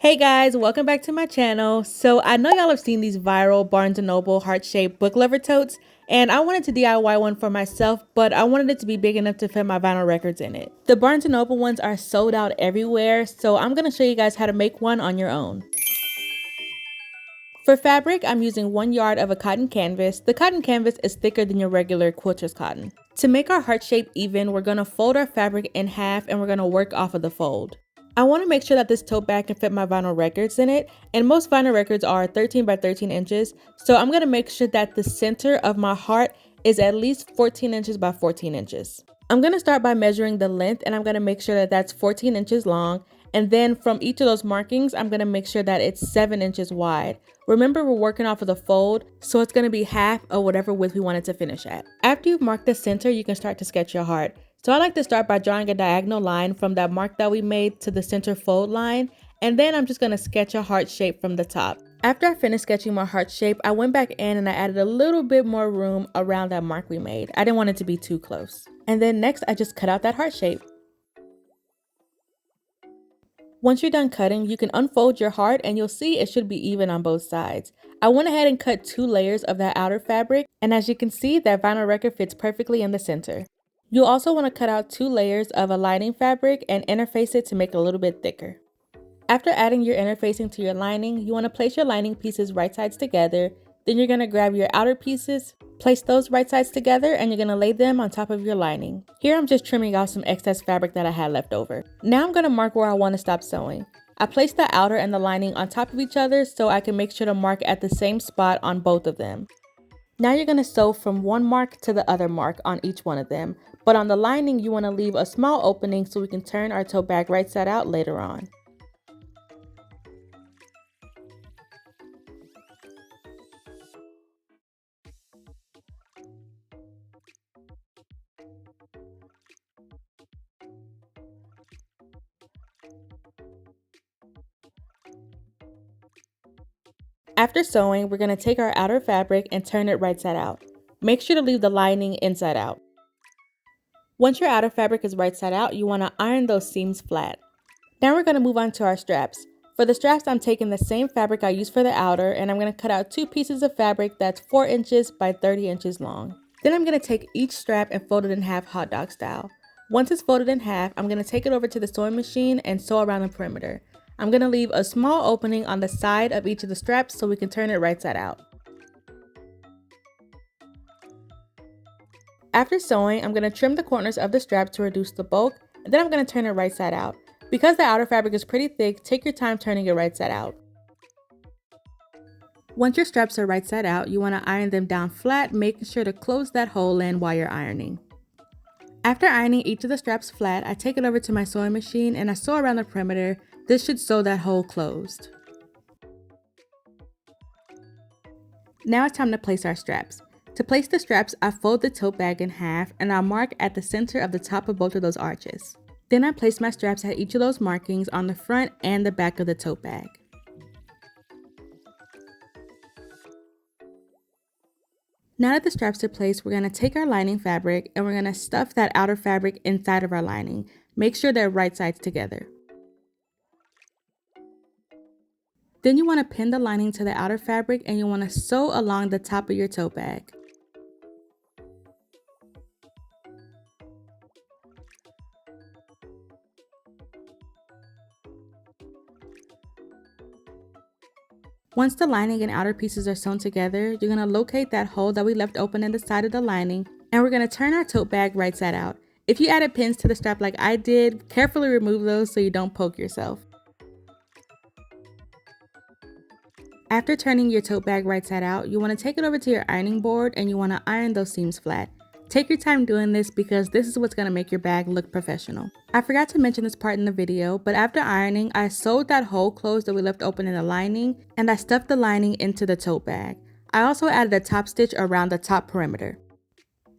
Hey guys, welcome back to my channel. So I know y'all have seen these viral Barnes & Noble heart-shaped book lover totes, and I wanted to DIY one for myself, but I wanted it to be big enough to fit my vinyl records in it. The Barnes & Noble ones are sold out everywhere, so I'm going to show you guys how to make one on your own. For fabric, I'm using 1 yard of a cotton canvas. The cotton canvas is thicker than your regular quilter's cotton. To make our heart shape even, we're going to fold our fabric in half and we're going to work off of the fold. I want to make sure that this tote bag can fit my vinyl records in it, and most vinyl records are 13 by 13 inches, so I'm going to make sure that the center of my heart is at least 14 inches by 14 inches. I'm going to start by measuring the length, and I'm going to make sure that that's 14 inches long, and then from each of those markings, I'm going to make sure that it's 7 inches wide. Remember, we're working off of the fold, so it's going to be half of whatever width we want it to finish at. After you've marked the center, you can start to sketch your heart. So I like to start by drawing a diagonal line from that mark that we made to the center fold line, and then I'm just going to sketch a heart shape from the top. After I finished sketching my heart shape, I went back in and I added a little bit more room around that mark we made. I didn't want it to be too close. And then next, I just cut out that heart shape. Once you're done cutting, you can unfold your heart and you'll see it should be even on both sides. I went ahead and cut 2 layers of that outer fabric, and as you can see, that vinyl record fits perfectly in the center. You'll also want to cut out 2 layers of a lining fabric and interface it to make it a little bit thicker. After adding your interfacing to your lining, you want to place your lining pieces right sides together. Then you're going to grab your outer pieces, place those right sides together, and you're going to lay them on top of your lining. Here I'm just trimming out some excess fabric that I had left over. Now I'm going to mark where I want to stop sewing. I placed the outer and the lining on top of each other so I can make sure to mark at the same spot on both of them. Now you're going to sew from one mark to the other mark on each one of them, but on the lining you want to leave a small opening so we can turn our tote bag right side out later on. After sewing, we're going to take our outer fabric and turn it right side out. Make sure to leave the lining inside out. Once your outer fabric is right side out, you want to iron those seams flat. Now we're going to move on to our straps. For the straps, I'm taking the same fabric I used for the outer, and I'm going to cut out 2 pieces of fabric that's 4 inches by 30 inches long. Then I'm going to take each strap and fold it in half hot dog style. Once it's folded in half, I'm going to take it over to the sewing machine and sew around the perimeter. I'm going to leave a small opening on the side of each of the straps so we can turn it right side out. After sewing, I'm going to trim the corners of the strap to reduce the bulk, and then I'm going to turn it right side out. Because the outer fabric is pretty thick, take your time turning it right side out. Once your straps are right side out, you want to iron them down flat, making sure to close that hole in while you're ironing. After ironing each of the straps flat, I take it over to my sewing machine and I sew around the perimeter. This should sew that hole closed. Now it's time to place our straps. To place the straps, I fold the tote bag in half and I mark at the center of the top of both of those arches. Then I place my straps at each of those markings on the front and the back of the tote bag. Now that the straps are placed, we're going to take our lining fabric and we're going to stuff that outer fabric inside of our lining. Make sure they're right sides together. Then you want to pin the lining to the outer fabric and you want to sew along the top of your tote bag. Once the lining and outer pieces are sewn together, you're going to locate that hole that we left open in the side of the lining, and we're going to turn our tote bag right side out. If you added pins to the strap like I did, carefully remove those so you don't poke yourself. After turning your tote bag right side out, you want to take it over to your ironing board and you want to iron those seams flat. Take your time doing this because this is what's going to make your bag look professional. I forgot to mention this part in the video, but after ironing, I sewed that hole closed that we left open in the lining and I stuffed the lining into the tote bag. I also added a top stitch around the top perimeter.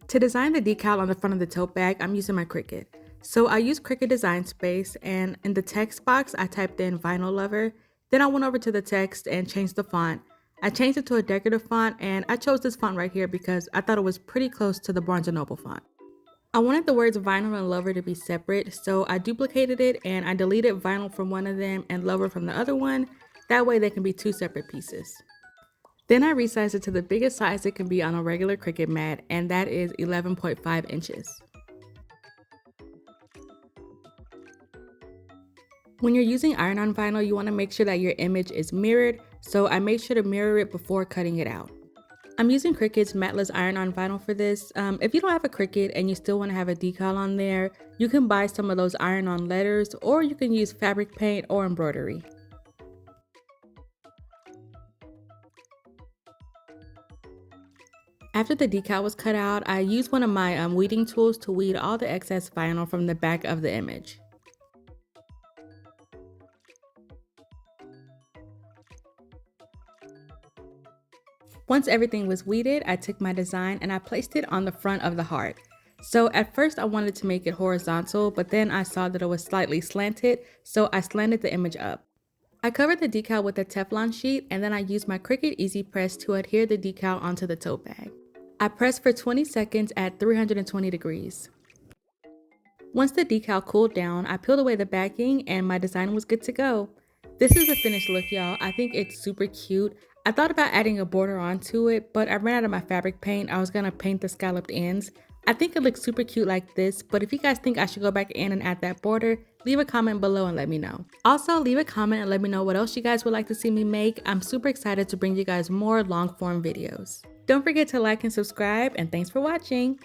To design the decal on the front of the tote bag, I'm using my Cricut. So I used Cricut Design Space, and in the text box, I typed in vinyl lover. Then I went over to the text and changed the font. I changed it to a decorative font, and I chose this font right here because I thought it was pretty close to the Barnes & Noble font. I wanted the words vinyl and lover to be separate, so I duplicated it and I deleted vinyl from one of them and lover from the other one. That way they can be two separate pieces. Then I resized it to the biggest size it can be on a regular Cricut mat, and that is 11.5 inches. When you're using iron-on vinyl, you want to make sure that your image is mirrored, so I made sure to mirror it before cutting it out. I'm using Cricut's matless iron-on vinyl for this. If you don't have a Cricut and you still want to have a decal on there, you can buy some of those iron-on letters, or you can use fabric paint or embroidery. After the decal was cut out, I used one of my weeding tools to weed all the excess vinyl from the back of the image. Once everything was weeded, I took my design and I placed it on the front of the heart. So at first I wanted to make it horizontal, but then I saw that it was slightly slanted, so I slanted the image up. I covered the decal with a Teflon sheet, and then I used my Cricut Easy Press to adhere the decal onto the tote bag. I pressed for 20 seconds at 320 degrees. Once the decal cooled down, I peeled away the backing and my design was good to go. This is the finished look, y'all. I think it's super cute. I thought about adding a border onto it, but I ran out of my fabric paint. I was gonna paint the scalloped ends. I think it looks super cute like this, but if you guys think I should go back in and add that border, leave a comment below and let me know. Also, leave a comment and let me know what else you guys would like to see me make. I'm super excited to bring you guys more long form videos. Don't forget to like and subscribe, and thanks for watching.